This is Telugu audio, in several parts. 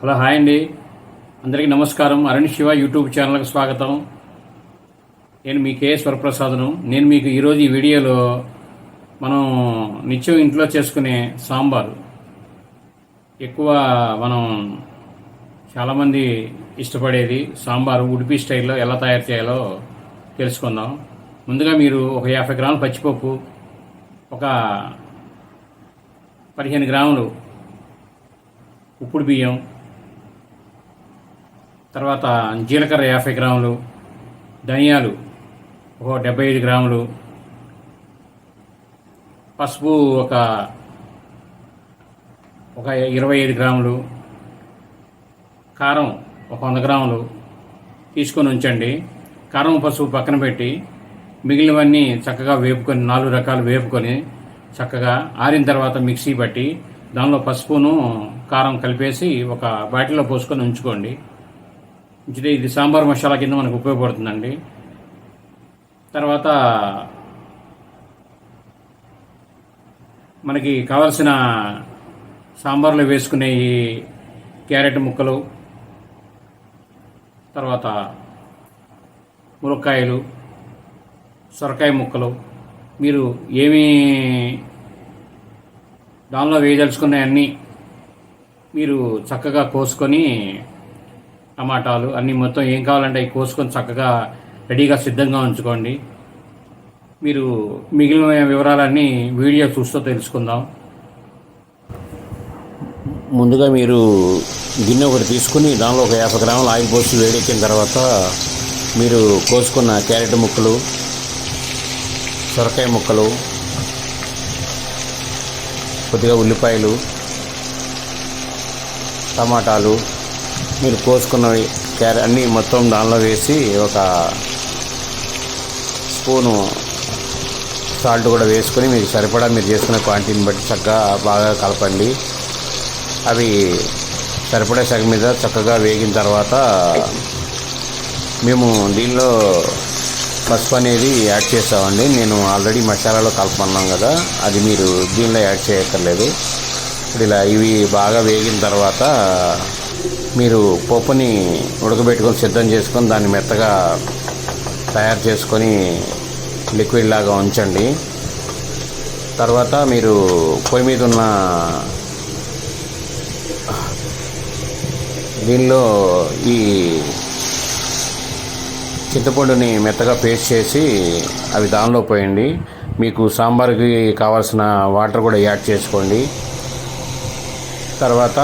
హలో హాయ్ అండి, అందరికీ నమస్కారం. అరుణ్ శివ యూట్యూబ్ ఛానల్కి స్వాగతం. నేను మీ కేఎస్ వరప్రసాద్ను. నేను మీకు ఈరోజు ఈ వీడియోలో మనం నిత్యం ఇంట్లో చేసుకునే సాంబారు ఎక్కువ మనం చాలామంది ఇష్టపడేది సాంబారు ఉడిపి స్టైల్లో ఎలా తయారు చేయాలో తెలుసుకుందాం. ముందుగా మీరు ఒక 50 గ్రాముల పచ్చిపప్పు, ఒక 15 గ్రాములు ఉప్పుడు బియ్యం, తర్వాత జీలకర్ర 50 గ్రాములు, ధనియాలు ఒక 75 గ్రాములు, పసుపు ఒక 25 గ్రాములు, కారం ఒక 100 గ్రాములు తీసుకొని ఉంచండి. కారం పసుపు పక్కన పెట్టి మిగిలినవన్నీ చక్కగా వేపుకొని 4 రకాలు వేపుకొని చక్కగా ఆరిన తర్వాత మిక్సీ పట్టి దానిలో పసుపును కారం కలిపేసి ఒక బాటిల్లో పోసుకొని ఉంచుకోండి. ఇది సాంబార్ మసాలా కింద మనకు ఉపయోగపడుతుందండి. తర్వాత మనకి కావలసిన సాంబార్లో వేసుకునే ఈ క్యారెట్ ముక్కలు, తర్వాత ములక్కాయలు, సొరకాయ ముక్కలు, మీరు ఏమి దానిలో వేయదలుచుకున్నాయన్నీ మీరు చక్కగా కోసుకొని, టమాటాలు అన్నీ మొత్తం ఏం కావాలంటే అవి కోసుకొని చక్కగా రెడీగా సిద్ధంగా ఉంచుకోండి. మీరు మిగిలిన వివరాలన్నీ వీడియో చూస్తూ తెలుసుకుందాం. ముందుగా మీరు గిన్నె ఒకటి తీసుకుని దానిలో ఒక 50 గ్రాముల ఆయిల్ పోసి వేడెక్కిన తర్వాత మీరు కోసుకున్న క్యారెట్ ముక్కలు, సొరకాయ ముక్కలు, కొద్దిగా ఉల్లిపాయలు, టమాటాలు, మీరు కోసుకున్నవి అన్నీ మొత్తం దానిలో వేసి ఒక స్పూను సాల్ట్ కూడా వేసుకొని మీకు సరిపడా మీరు చేసుకునే క్వాంటిటీని బట్టి చక్కగా బాగా కలపండి. అవి సరిపడే సగం మీద చక్కగా వేగిన తర్వాత మేము దీనిలో పసుపు అనేది యాడ్ చేస్తామండి. నేను ఆల్రెడీ మసాలాలో కలపమన్నాం కదా, అది మీరు దీనిలో యాడ్ చేయక్కర్లేదు. ఇప్పుడు ఇలా ఇవి బాగా వేగిన తర్వాత మీరు పప్పుని ఉడకబెట్టుకొని సిద్ధం చేసుకొని దాన్ని మెత్తగా తయారు చేసుకొని లిక్విడ్ లాగా ఉంచండి. తర్వాత మీరు పొయ్యి మీద ఉన్న దీనిలో ఈ చింతపండుని మెత్తగా పేస్ట్ చేసి అవి దానిలో పోయండి. మీకు సాంబార్కి కావాల్సిన వాటర్ కూడా యాడ్ చేసుకోండి. తర్వాత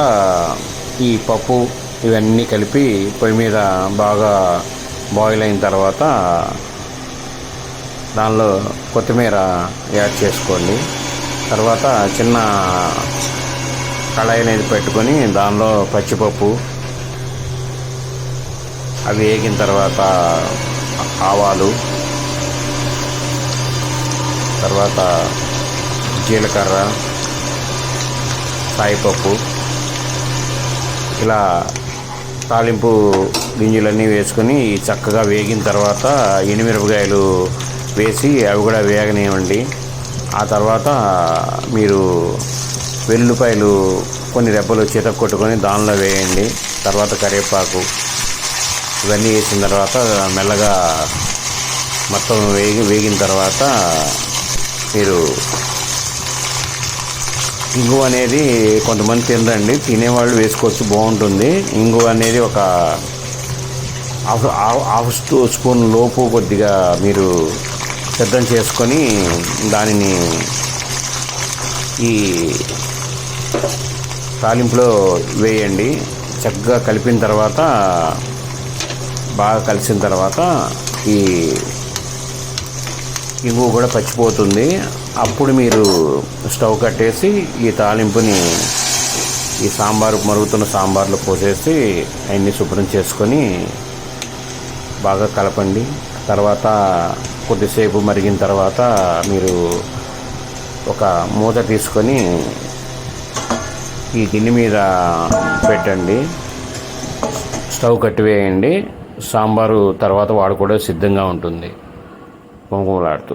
ఈ పప్పు ఇవన్నీ కలిపి పొయ్యి మీద బాగా బాయిల్ అయిన తర్వాత దానిలో కొత్తిమీర యాడ్ చేసుకోండి. తర్వాత చిన్న కళాయి అనేది పెట్టుకొని దానిలో పచ్చిపప్పు అవి వేగిన తర్వాత ఆవాలు, తర్వాత జీలకర్ర, సాయిపప్పు, ఇలా తాలింపు గింజలన్నీ వేసుకొని చక్కగా వేగిన తర్వాత ఎండుమిరపకాయలు వేసి అవి కూడా వేగనివ్వండి. ఆ తర్వాత మీరు వెల్లుల్లిపాయలు కొన్ని రెబ్బలు కొట్టుకొని దానిలో వేయండి. తర్వాత కరివేపాకు ఇవన్నీ వేసిన తర్వాత మెల్లగా మొత్తం వేగిన తర్వాత మీరు ఇంగువ అనేది కొంతమంది తినరండి, తినేవాళ్ళు వేసుకోవచ్చు, బాగుంటుంది. ఇంగువ అనేది ఒక హాఫ్ స్పూన్ లోపు కొద్దిగా మీరు సిద్ధం చేసుకొని దానిని ఈ తాలింపులో వేయండి. చక్కగా కలిపిన తర్వాత బాగా కలిసిన తర్వాత ఈ ఇంగువ కూడా పచ్చిపోతుంది. అప్పుడు మీరు స్టవ్ కట్టేసి ఈ తాలింపుని ఈ సాంబారు మరుగుతున్న సాంబార్లో పోసేసి అన్నీ శుభ్రం చేసుకొని బాగా కలపండి. తర్వాత కొద్దిసేపు మరిగిన తర్వాత మీరు ఒక మూత తీసుకొని ఈ గిన్నె మీద పెట్టండి, స్టవ్ కట్టివేయండి. సాంబారు తర్వాత వాడుకోవడం సిద్ధంగా ఉంటుంది, కుంకుమలాడుతూ.